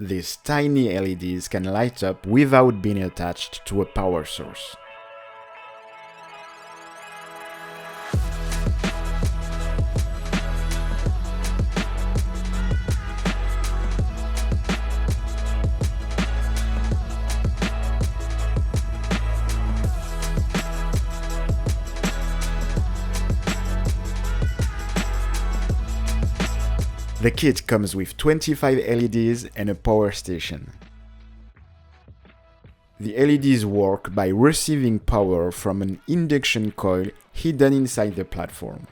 These tiny LEDs can light up without being attached to a power source. The kit comes with 25 LEDs and a power station. The LEDs work by receiving power from an induction coil hidden inside the platform.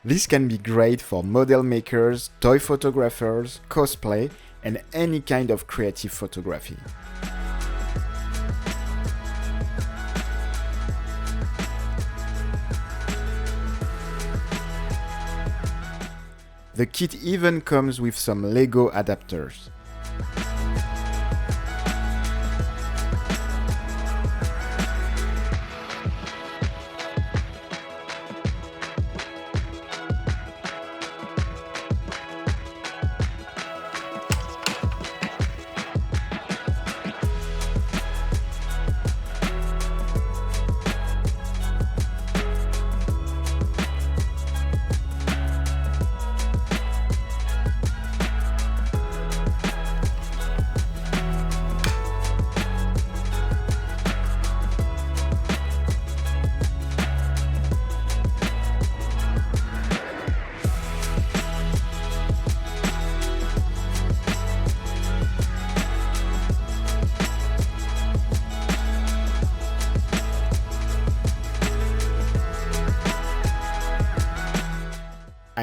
This can be great for model makers, toy photographers, cosplay, and any kind of creative photography. The kit even comes with some Lego adapters.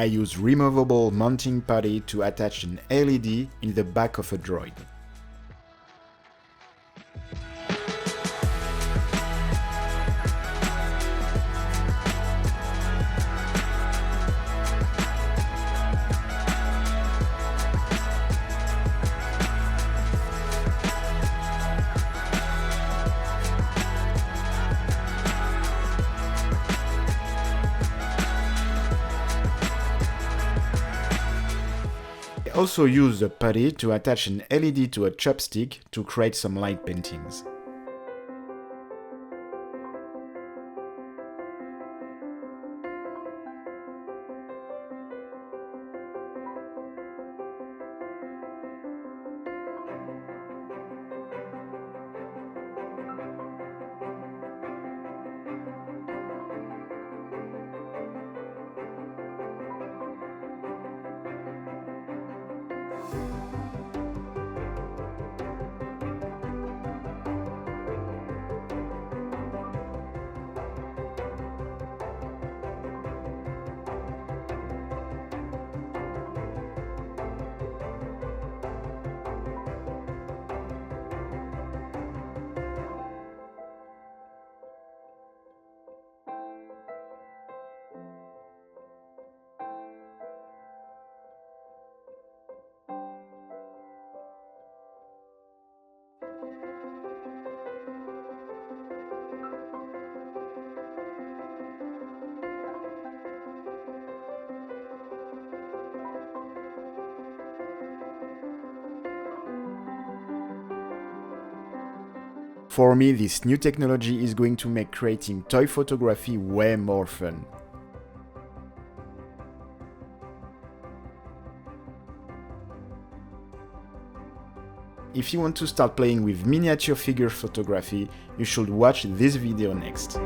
I use removable mounting putty to attach an LED in the back of a droid. I also use the putty to attach an LED to a chopstick to create some light paintings. For me, this new technology is going to make creating toy photography way more fun. If you want to start playing with miniature figure photography, you should watch this video next.